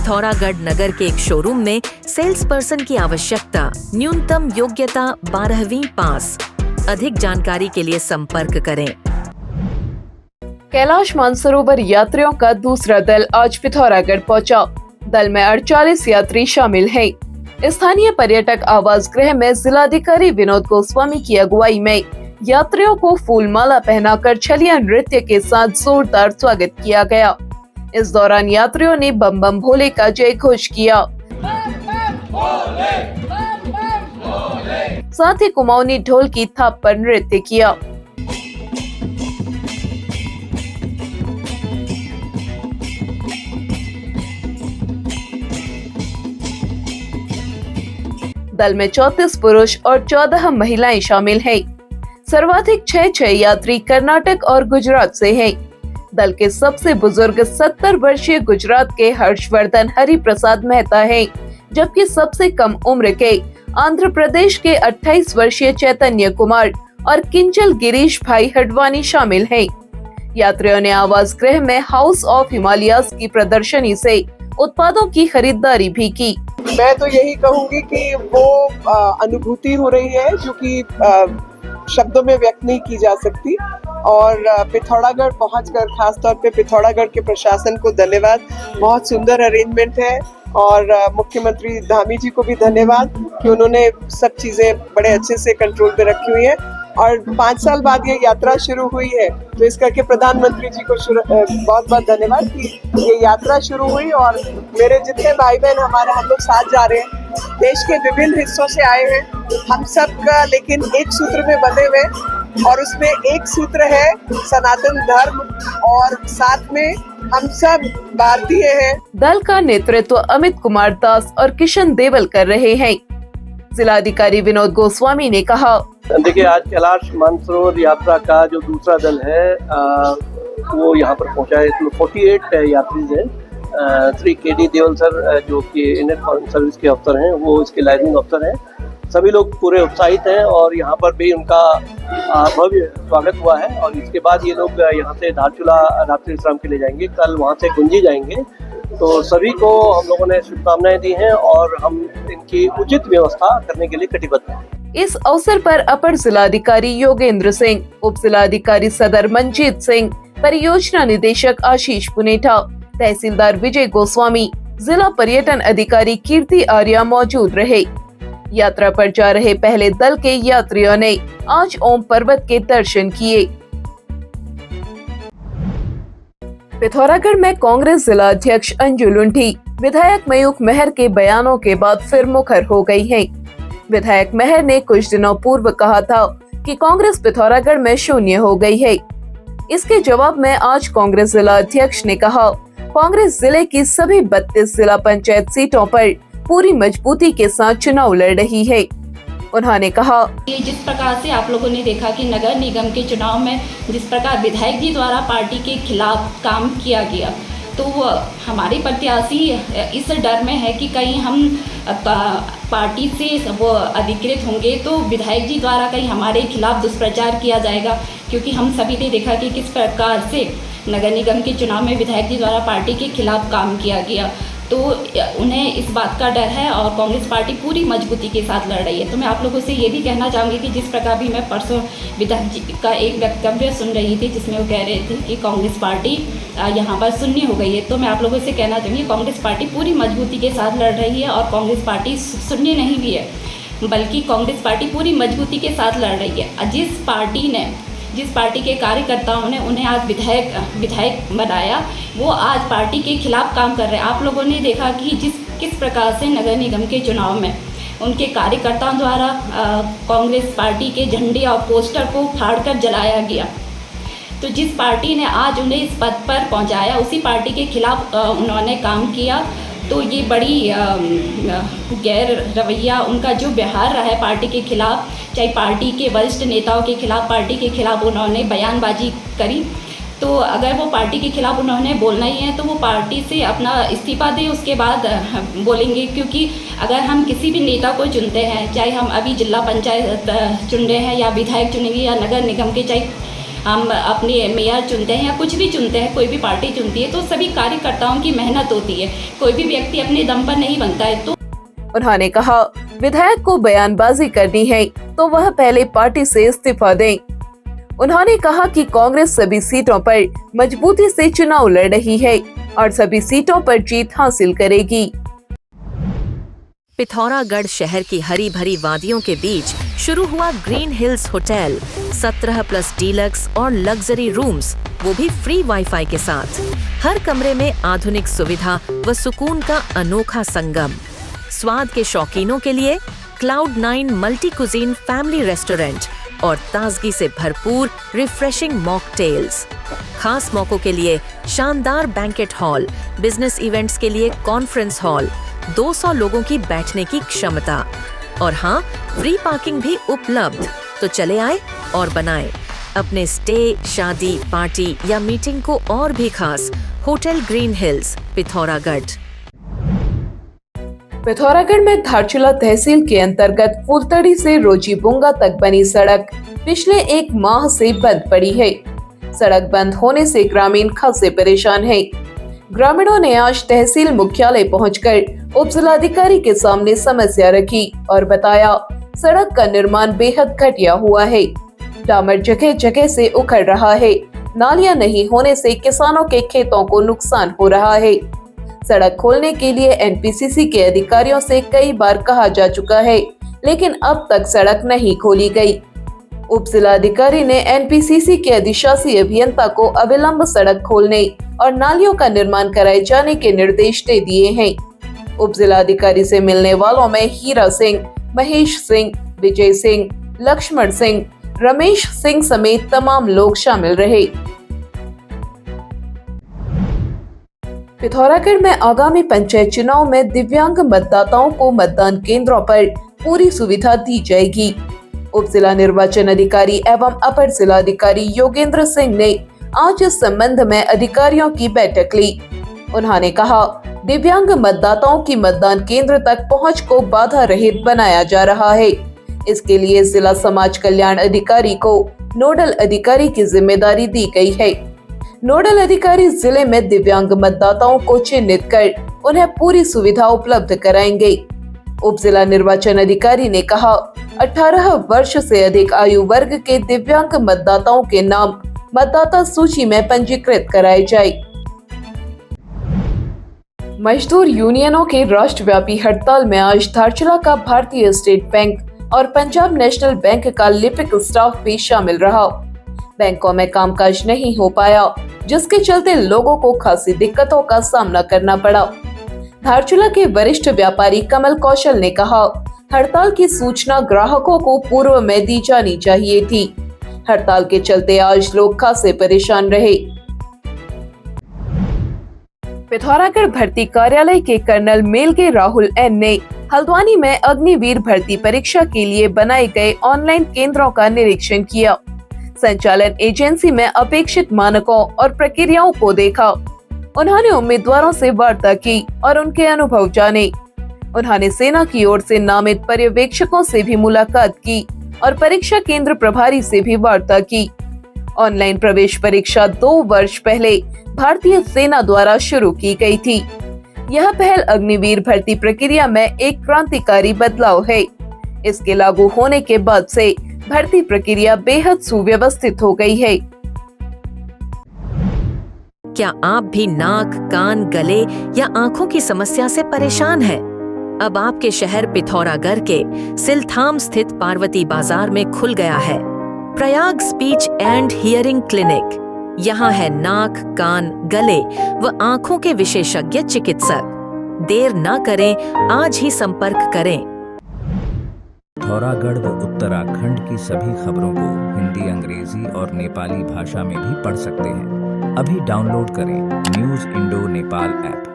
पिथौरागढ़ नगर के एक शोरूम में सेल्स पर्सन की आवश्यकता। न्यूनतम योग्यता 12वीं पास। अधिक जानकारी के लिए संपर्क करें। कैलाश मानसरोवर यात्रियों का दूसरा दल आज पिथौरागढ़ पहुंचा। दल में 48 यात्री शामिल हैं। स्थानीय पर्यटक आवास गृह में जिलाधिकारी विनोद गोस्वामी की अगुवाई में यात्रियों को फूल माला पहनाकर छलिया नृत्य के साथ जोरदार स्वागत किया गया। इस दौरान यात्रियों ने बम बम भोले का जय घोष किया। साथ ही कुमाऊनी ढोल की थाप पर नृत्य किया। दल में 34 पुरुष और 14 महिलाएं शामिल हैं। सर्वाधिक 6 यात्री कर्नाटक और गुजरात से हैं। दल के सबसे बुजुर्ग 70 वर्षीय गुजरात के हर्षवर्धन हरिप्रसाद मेहता हैं, जबकि सबसे कम उम्र के आंध्र प्रदेश के 28 वर्षीय चैतन्य कुमार और किंचल गिरीश भाई हडवानी शामिल हैं। यात्रियों ने आवास गृह में हाउस ऑफ हिमालयाज की प्रदर्शनी से उत्पादों की खरीदारी भी की। मैं तो यही कहूंगी कि वो अनुभूति हो रही है जो कि शब्दों में व्यक्त नहीं की जा सकती। और पिथौरागढ़ पहुंचकर खास तौर पे पिथौरागढ़ के प्रशासन को धन्यवाद। बहुत सुंदर अरेंजमेंट है और मुख्यमंत्री धामी जी को भी धन्यवाद कि उन्होंने सब चीजें बड़े अच्छे से कंट्रोल पे रखी हुई हैं। और 5 साल बाद ये यात्रा शुरू हुई है, तो इस करके प्रधानमंत्री जी को बहुत बहुत धन्यवाद कि ये यात्रा शुरू हुई। और मेरे जितने भाई बहन हम लोग साथ जा रहे हैं, देश के विभिन्न हिस्सों से आए हैं, हम सब का लेकिन एक सूत्र में बंधे हुए, और उसमें एक सूत्र है सनातन धर्म, और साथ में हम सब भारतीय हैं। दल का नेतृत्व अमित कुमार दास और किशन देवल कर रहे हैं। जिलाधिकारी विनोद गोस्वामी ने कहा, देखिए, आज कैलाश मानसरोवर यात्रा का जो दूसरा दल है वो यहाँ पर पहुँचा है। इसमें 48 यात्री हैं। श्री KD देवल सर जो कि इंडियन फॉरेन सर्विस के अफसर हैं, वो इसके लाइसेंस अफसर हैं। सभी लोग पूरे उत्साहित हैं और यहाँ पर भी उनका भव्य स्वागत हुआ है। और इसके बाद ये लोग यहाँ से धारचूला रात्रि विश्राम के लिए जाएंगे। कल वहाँ से गुंजी जाएंगे। तो सभी को हम लोगों ने शुभकामनाएं दी हैं और हम इनकी उचित व्यवस्था करने के लिए कटिबद्ध हैं। इस अवसर पर अपर जिलाधिकारी योगेंद्र सिंह, उप जिलाधिकारी सदर मंजीत सिंह, परियोजना निदेशक आशीष पुनेठा, तहसीलदार विजय गोस्वामी, जिला पर्यटन अधिकारी कीर्ति आर्या मौजूद रहे। यात्रा पर जा रहे पहले दल के यात्रियों ने आज ओम पर्वत के दर्शन किए। पिथौरागढ़ में कांग्रेस जिला अध्यक्ष अंजू लुंठी विधायक मयूख मेहर के बयानों के बाद फिर मुखर हो गई है। विधायक मेहर ने कुछ दिनों पूर्व कहा था कि कांग्रेस पिथौरागढ़ में शून्य हो गई है। इसके जवाब में आज कांग्रेस जिला अध्यक्ष ने कहा, कांग्रेस जिले की सभी 32 जिला पंचायत सीटों पर पूरी मजबूती के साथ चुनाव लड़ रही है। उन्होंने कहा, ये जिस प्रकार से आप लोगों ने देखा कि नगर निगम के चुनाव में जिस प्रकार विधायक जी द्वारा पार्टी के खिलाफ काम किया गया, तो हमारे प्रत्याशी इस डर में है कि कहीं हम पार्टी से वो अधिकृत होंगे तो विधायक जी द्वारा कहीं हमारे खिलाफ दुष्प्रचार किया जाएगा। क्योंकि हम सभी ने देखा कि किस प्रकार से नगर निगम के चुनाव में विधायक जी द्वारा पार्टी के खिलाफ काम किया गया, तो उन्हें इस बात का डर है और कांग्रेस पार्टी पूरी मजबूती के साथ लड़ रही है। तो मैं आप लोगों से ये भी कहना चाहूँगी कि जिस प्रकार भी मैं परसों विधायक जी का एक वक्तव्य सुन रही थी जिसमें वो कह रहे थे कि कांग्रेस पार्टी यहाँ पर शून्य हो गई है, तो मैं आप लोगों से कहना चाहूँगी कांग्रेस पार्टी पूरी मजबूती के साथ लड़ रही है और कांग्रेस पार्टी शून्य नहीं भी है, बल्कि कांग्रेस पार्टी पूरी मजबूती के साथ लड़ रही है। जिस पार्टी के कार्यकर्ताओं ने उन्हें आज विधायक बनाया, वो आज पार्टी के खिलाफ काम कर रहे हैं। आप लोगों ने देखा कि किस प्रकार से नगर निगम के चुनाव में उनके कार्यकर्ताओं द्वारा कांग्रेस पार्टी के झंडे और पोस्टर को फाड़कर जलाया गया। तो जिस पार्टी ने आज उन्हें इस पद पर पहुंचाया, उसी पार्टी के खिलाफ उन्होंने काम किया। तो ये बड़ी गैर रवैया उनका जो व्यवहार रहा है पार्टी के खिलाफ, चाहे पार्टी के वरिष्ठ नेताओं के खिलाफ, पार्टी के खिलाफ उन्होंने बयानबाजी करी। तो अगर वो पार्टी के खिलाफ उन्होंने बोलना ही है तो वो पार्टी से अपना इस्तीफा दें, उसके बाद बोलेंगे। क्योंकि अगर हम किसी भी नेता को चुनते हैं, चाहे हम अभी जिला पंचायत चुन रहे हैं या विधायक चुनेंगे या नगर निगम के चाहे हम अपने मेयर चुनते हैं या कुछ भी चुनते हैं, कोई भी पार्टी चुनती है, तो सभी कार्यकर्ताओं की मेहनत होती है, कोई भी व्यक्ति अपने दम पर नहीं बनता है। तो उन्होंने कहा, विधायक को बयानबाजी करनी है तो वह पहले पार्टी से इस्तीफा दें। उन्होंने कहा कि कांग्रेस सभी सीटों पर मजबूती से चुनाव लड़ रही है और सभी सीटों पर जीत हासिल करेगी। पिथौरागढ़ शहर की हरी भरी वादियों के बीच शुरू हुआ ग्रीन हिल्स होटल, 17+ डीलक्स और लग्जरी रूम्स, वो भी फ्री वाईफाई के साथ। हर कमरे में आधुनिक सुविधा व सुकून का अनोखा संगम। स्वाद के शौकीनों के लिए Cloud9 multi cuisine family restaurant और ताजगी से भरपूर रिफ्रेशिंग मॉकटेल्स। खास मौकों के लिए शानदार बैंकेट हॉल, बिजनेस इवेंट्स के लिए कॉन्फ्रेंस हॉल, 200 लोगों की बैठने की क्षमता और हाँ, फ्री पार्किंग भी उपलब्ध। तो चले आए और बनाएं अपने स्टे, शादी, पार्टी या मीटिंग को और भी खास। Hotel green hills, Pithoragarh. Pithoragarh में धारचूला तहसील के अंतर्गत फूलतड़ी से रोजीबुंगा तक बनी सड़क पिछले 1 माह से बंद पड़ी है। सड़क बंद होने से ग्रामीण खासे परेशान हैं। ग्रामीणों ने आज तहसील मुख्यालय पहुंचकर उप जिलाधिकारी के सामने समस्या रखी और बताया, सड़क का निर्माण बेहद घटिया हुआ है। डामर जगह जगह से उखड़ रहा है। नालियां नहीं होने से किसानों के खेतों को नुकसान हो रहा है। सड़क खोलने के लिए एनपीसीसी के अधिकारियों से कई बार कहा जा चुका है, लेकिन अब तक सड़क नहीं खोली गई। उप जिलाधिकारी ने एनपीसीसी के अधिशासी अभियंता को अविलंब सड़क खोलने और नालियों का निर्माण कराए जाने के निर्देश दे दिए हैं। उप जिलाधिकारी से मिलने वालों में हीरा सिंह, महेश सिंह, विजय सिंह, लक्ष्मण सिंह, रमेश सिंह समेत तमाम लोग शामिल रहे। पिथौरागढ़ में आगामी पंचायत चुनाव में दिव्यांग मतदाताओं को मतदान केंद्रों पर पूरी सुविधा दी जाएगी। उप जिला निर्वाचन अधिकारी एवं अपर जिलाधिकारी योगेंद्र सिंह ने आज इस संबंध में अधिकारियों की बैठक ली। उन्होंने कहा, दिव्यांग मतदाताओं की मतदान केंद्र तक पहुंच को बाधा रहित बनाया जा रहा है। इसके लिए जिला समाज कल्याण अधिकारी को नोडल अधिकारी की जिम्मेदारी दी गई है। नोडल अधिकारी जिले में दिव्यांग मतदाताओं को चिन्हित कर उन्हें पूरी सुविधा उपलब्ध कराएंगे। उप जिला निर्वाचन अधिकारी ने कहा, 18 वर्ष से अधिक आयु वर्ग के दिव्यांग मतदाताओं के नाम मतदाता सूची में पंजीकृत कराए जाए। मजदूर यूनियनों के राष्ट्रव्यापी हड़ताल में आज धारचूला का भारतीय स्टेट बैंक और पंजाब नेशनल बैंक का लिपिक स्टाफ भी शामिल रहा। बैंकों में कामकाज नहीं हो पाया, जिसके चलते लोगों को खासी दिक्कतों का सामना करना पड़ा। धारचूला के वरिष्ठ व्यापारी कमल कौशल ने कहा, हड़ताल की सूचना ग्राहकों को पूर्व में दी जानी चाहिए थी। हड़ताल के चलते आज लोग खासे परेशान रहे। पिथौरागढ़ भर्ती कार्यालय के कर्नल मेलगे राहुल एन ने हल्द्वानी में अग्निवीर भर्ती परीक्षा के लिए बनाए गए ऑनलाइन केंद्रों का निरीक्षण किया। संचालन एजेंसी में अपेक्षित मानकों और प्रक्रियाओं को देखा। उन्होंने उम्मीदवारों से वार्ता की और उनके अनुभव जाने। उन्होंने सेना की ओर से नामित पर्यवेक्षकों से भी मुलाकात की और परीक्षा केंद्र प्रभारी से भी वार्ता की। ऑनलाइन प्रवेश परीक्षा 2 वर्ष पहले भारतीय सेना द्वारा शुरू की गई थी। यह पहल अग्निवीर भर्ती प्रक्रिया में एक क्रांतिकारी बदलाव है। इसके लागू होने के बाद से भर्ती प्रक्रिया बेहद सुव्यवस्थित हो गई है। क्या आप भी नाक, कान, गले या आंखों की समस्या से परेशान हैं? अब आपके शहर पिथौरागढ़ के सिलथाम स्थित पार्वती बाजार में खुल गया है Prayag speech and hearing clinic. यहाँ है नाक, कान, गले व आंखों के विशेषज्ञ चिकित्सक। देर न करें, आज ही संपर्क करें। पिथौरागढ़ व उत्तराखंड की सभी खबरों को हिंदी, अंग्रेजी और नेपाली भाषा में भी पढ़ सकते हैं। अभी डाउनलोड करें न्यूज़ इंडो नेपाल ऐप।